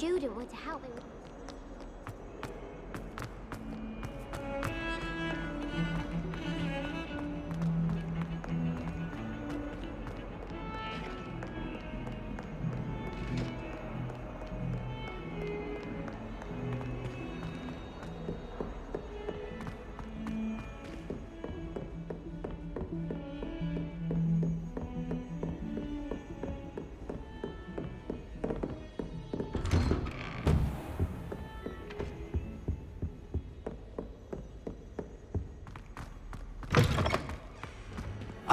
student were to help him.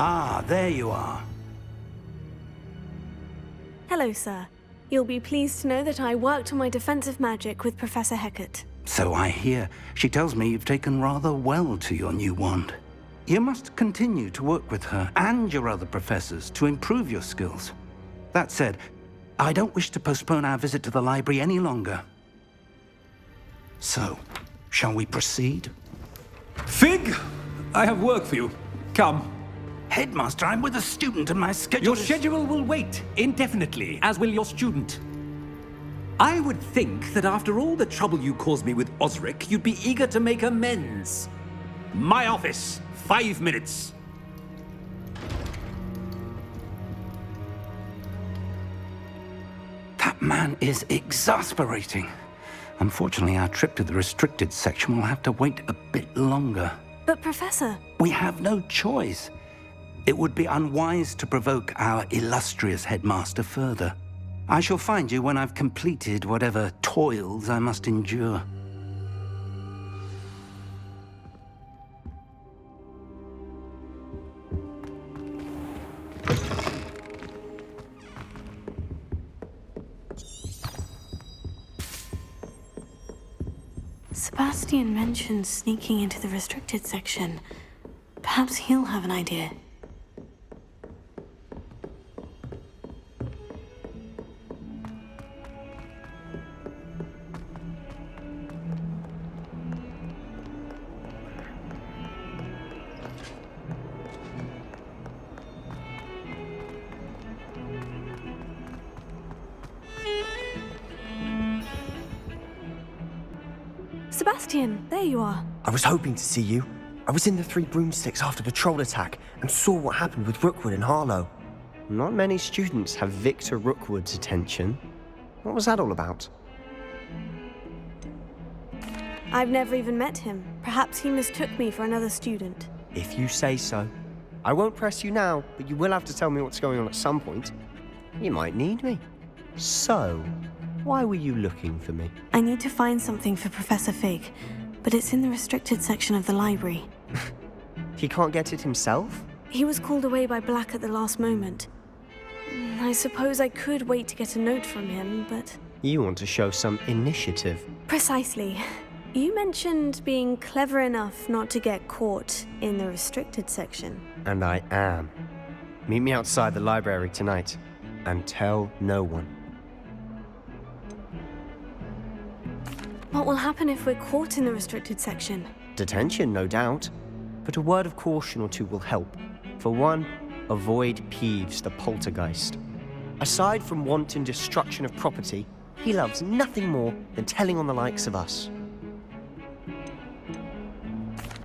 Ah, there you are. Hello, sir. You'll be pleased to know that I worked on my defensive magic with Professor Hecat. So I hear. She tells me you've taken rather well to your new wand. You must continue to work with her and your other professors to improve your skills. That said, I don't wish to postpone our visit to the library any longer. So, shall we proceed? Fig! I have work for you. Come. Headmaster, I'm with a student and my schedule Your is... schedule will wait indefinitely, as will your student. I would think that after all the trouble you caused me with Osric, you'd be eager to make amends. My office, 5 minutes. That man is exasperating. Unfortunately, our trip to the restricted section will have to wait a bit longer. But, Professor... We have no choice. It would be unwise to provoke our illustrious headmaster further. I shall find you when I've completed whatever toils I must endure. Sebastian mentioned sneaking into the restricted section. Perhaps he'll have an idea. Sebastian, there you are. I was hoping to see you. I was in the Three Broomsticks after the troll attack and saw what happened with Rookwood and Harlow. Not many students have Victor Rookwood's attention. What was that all about? I've never even met him. Perhaps he mistook me for another student. If you say so. I won't press you now, but you will have to tell me what's going on at some point. You might need me. So, why were you looking for me? I need to find something for Professor Fig, but it's in the restricted section of the library. He can't get it himself? He was called away by Black at the last moment. I suppose I could wait to get a note from him, but... You want to show some initiative. Precisely. You mentioned being clever enough not to get caught in the restricted section. And I am. Meet me outside the library tonight, and tell no one. What will happen if we're caught in the restricted section? Detention, no doubt. But a word of caution or two will help. For one, avoid Peeves, the poltergeist. Aside from wanton destruction of property, he loves nothing more than telling on the likes of us.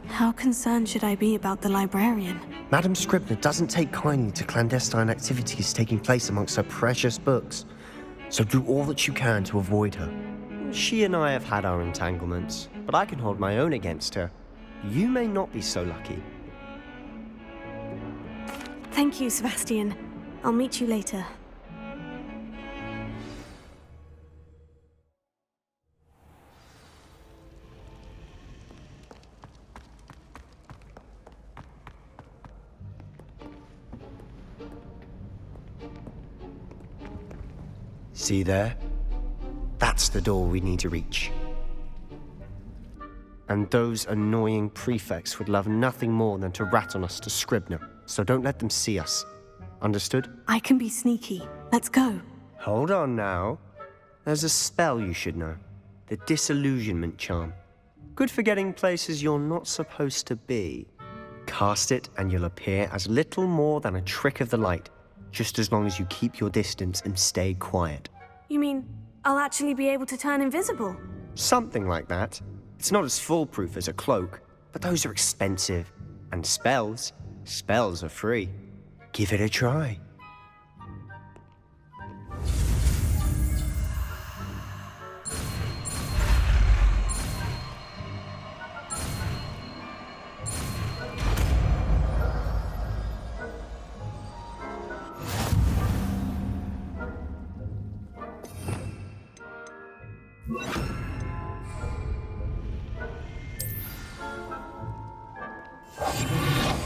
How concerned should I be about the librarian? Madam Scribner doesn't take kindly to clandestine activities taking place amongst her precious books. So do all that you can to avoid her. She and I have had our entanglements, but I can hold my own against her. You may not be so lucky. Thank you, Sebastian. I'll meet you later. See there? That's the door we need to reach. And those annoying prefects would love nothing more than to rat on us to Scribner, so don't let them see us. Understood? I can be sneaky. Let's go. Hold on now. There's a spell you should know. The Disillusionment charm. Good for getting places you're not supposed to be. Cast it and you'll appear as little more than a trick of the light, just as long as you keep your distance and stay quiet. You mean I'll actually be able to turn invisible. Something like that. It's not as foolproof as a cloak, but those are expensive. And spells are free. Give it a try.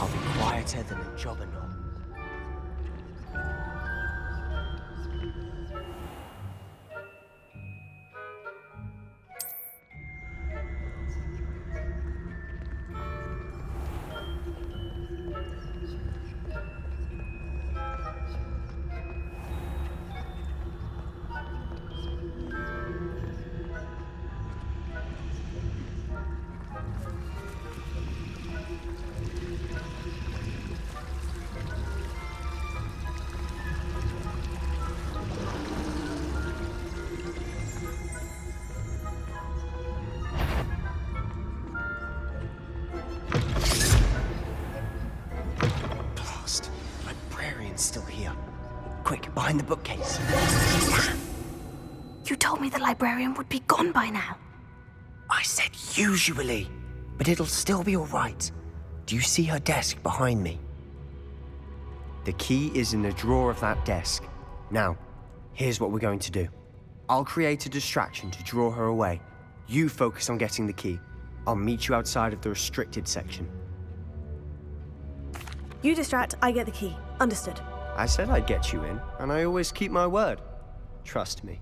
I'll be quieter than a jobberknoll. Still here. Quick, behind the bookcase. You told me the librarian would be gone by now. I said usually, but it'll still be all right. Do you see her desk behind me? The key is in the drawer of that desk. Now, here's what we're going to do. I'll create a distraction to draw her away. You focus on getting the key. I'll meet you outside of the restricted section. You distract, I get the key. Understood. I said I'd get you in, and I always keep my word. Trust me.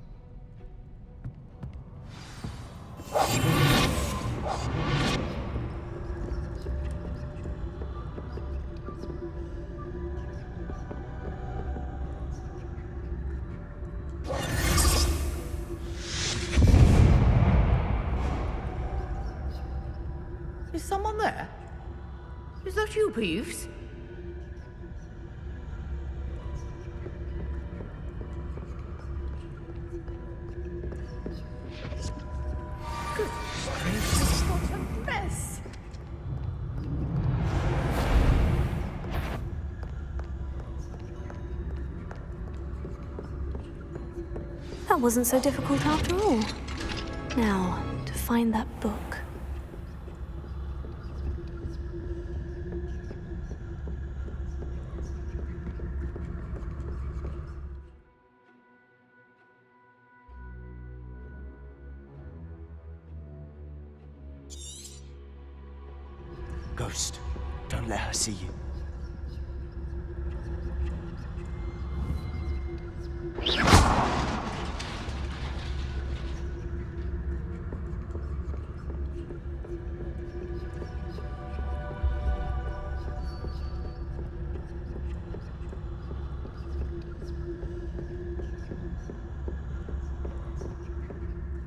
Is someone there? Is that you, Peeves? Good gracious, what a mess! That wasn't so difficult after all. Now, to find that book. Ghost, don't let her see you.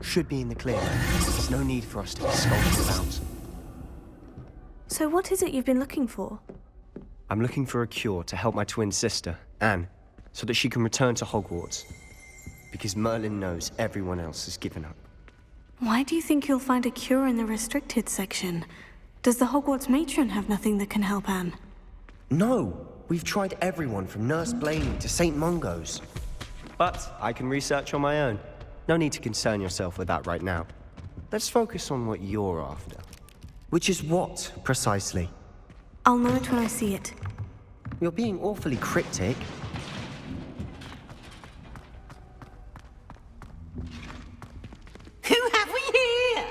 Should be in the clear. There's no need for us to be skulking about. So what is it you've been looking for? I'm looking for a cure to help my twin sister, Anne, so that she can return to Hogwarts. Because Merlin knows everyone else has given up. Why do you think you'll find a cure in the restricted section? Does the Hogwarts matron have nothing that can help Anne? No! We've tried everyone from Nurse Blaney to St. Mungo's. But I can research on my own. No need to concern yourself with that right now. Let's focus on what you're after. Which is what, precisely? I'll know it when I see it. You're being awfully cryptic. Who have we here?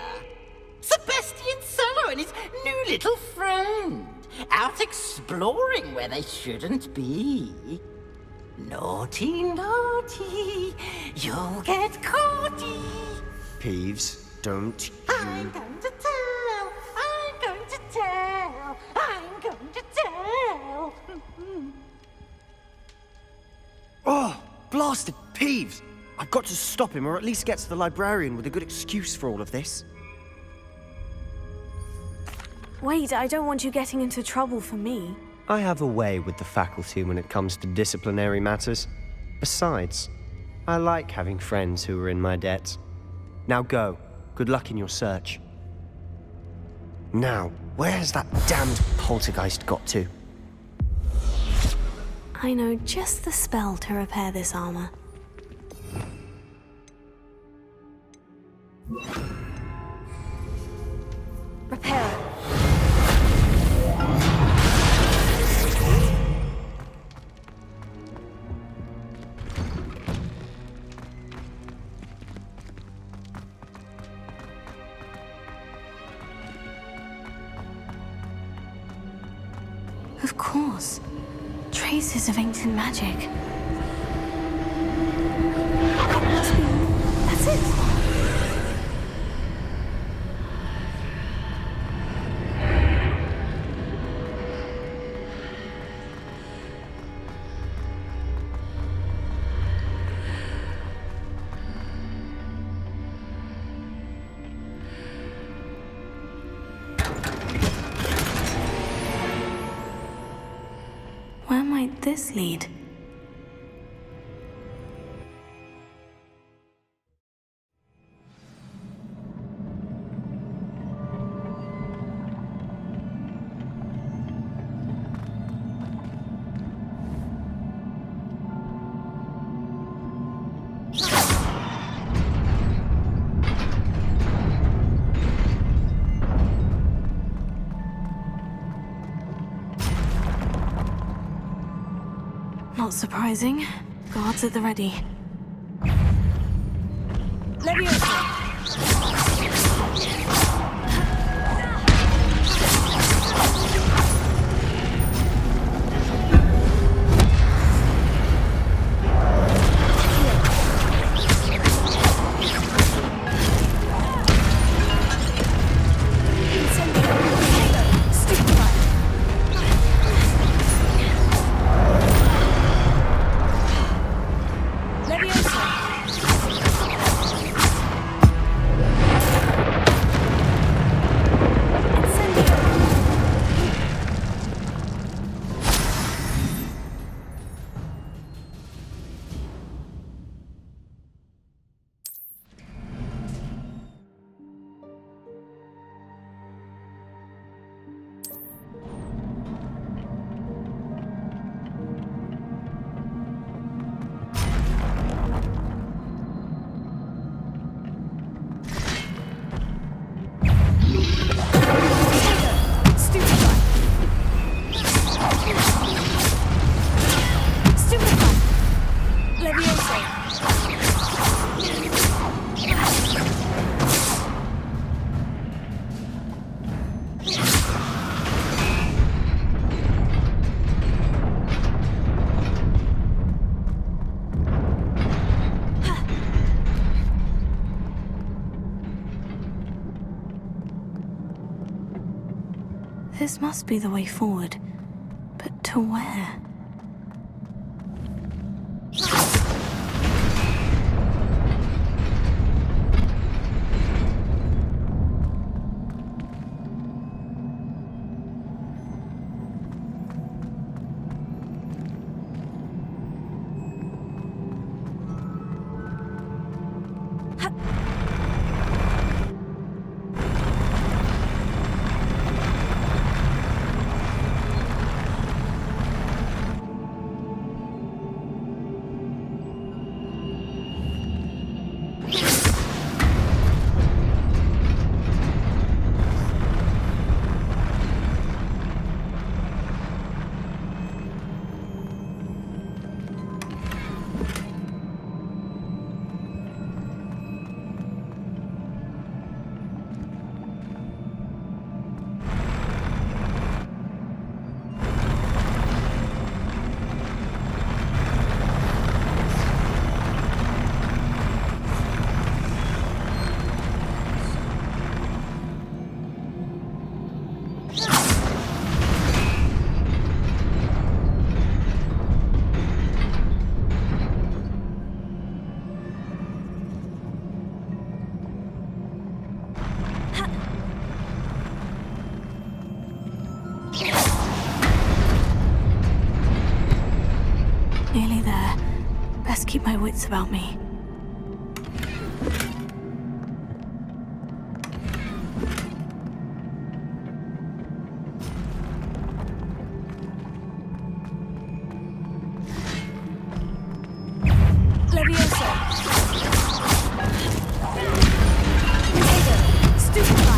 Sebastian Sallow and his new little friend. Out exploring where they shouldn't be. Naughty, naughty, you'll get caughty. Peeves, don't I'm going to tell, I'm going to tell, I'm going to tell. Oh, blasted Peeves! I've got to stop him, or at least get to the librarian with a good excuse for all of this. Wait, I don't want you getting into trouble for me. I have a way with the faculty when it comes to disciplinary matters. Besides, I like having friends who are in my debt. Now go. Good luck in your search. Now, where's that damned poltergeist got to? I know just the spell to repair this armor. Repair. Of course. Traces of ancient magic. That's it. Where might this lead? Not surprising. Guards at the ready. This must be the way forward. But to where? keep my wits about me. Levioso. Potato. Stupefy.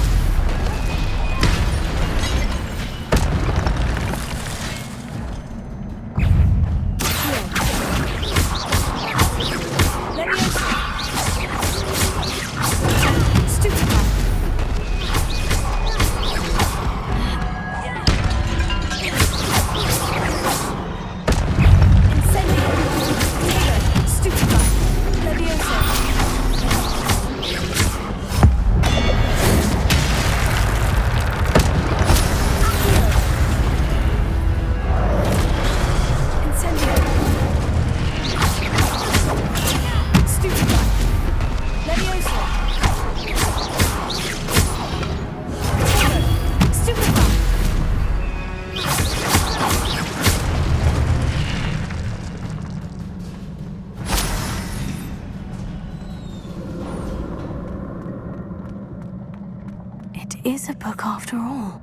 Is a book after all.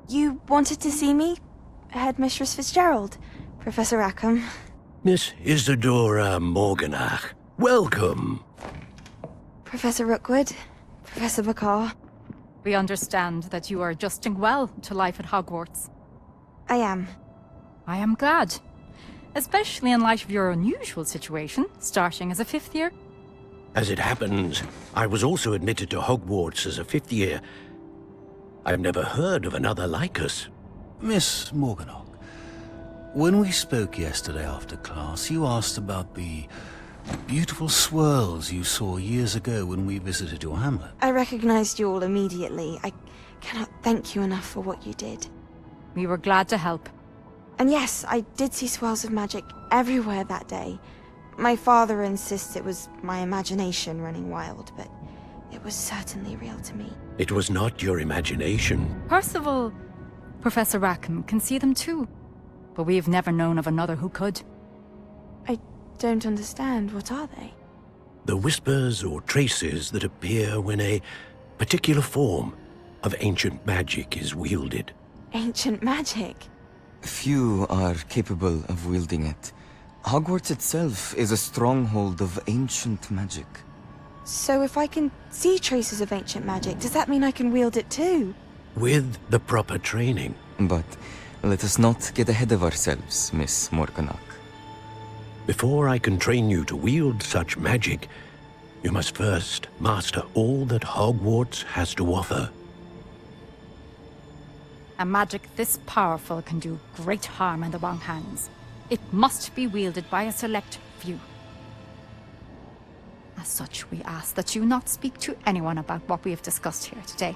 You wanted to see me? Headmistress Fitzgerald? Professor Rackham? Miss Isadora Morganach, welcome. Professor Rookwood? Professor Bakar? We understand that you are adjusting well to life at Hogwarts. I am. I am glad. Especially in light of your unusual situation, starting as a 5th year. As it happens, I was also admitted to Hogwarts as a 5th year. I've never heard of another like us. Miss Morganach, when we spoke yesterday after class, you asked about the beautiful swirls you saw years ago when we visited your hamlet. I recognized you all immediately. I cannot thank you enough for what you did. We were glad to help. And yes, I did see swirls of magic everywhere that day. My father insists it was my imagination running wild, but it was certainly real to me. It was not your imagination. Percival, Professor Rackham can see them too. But we have never known of another who could. I don't understand. What are they? The whispers or traces that appear when a particular form of ancient magic is wielded. Ancient magic? Few are capable of wielding it. Hogwarts itself is a stronghold of ancient magic. So if I can see traces of ancient magic, does that mean I can wield it too? With the proper training. But let us not get ahead of ourselves, Miss Morganach. Before I can train you to wield such magic, you must first master all that Hogwarts has to offer. A magic this powerful can do great harm in the wrong hands. It must be wielded by a select few. As such, we ask that you not speak to anyone about what we have discussed here today.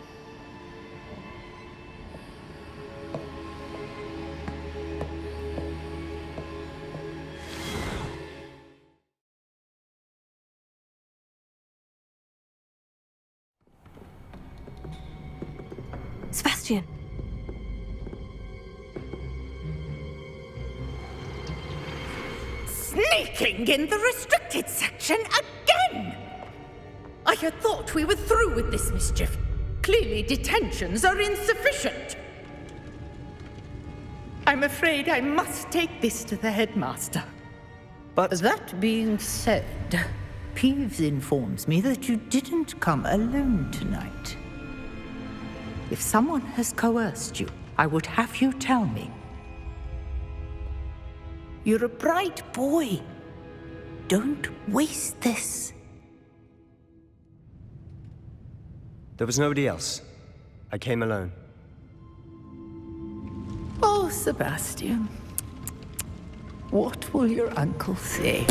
Sebastian. Sneaking in the restricted section again! I had thought we were through with this mischief. Clearly detentions are insufficient. I'm afraid I must take this to the headmaster. But that being said, Peeves informs me that you didn't come alone tonight. If someone has coerced you, I would have you tell me. You're a bright boy. Don't waste this. There was nobody else. I came alone. Oh, Sebastian. What will your uncle say?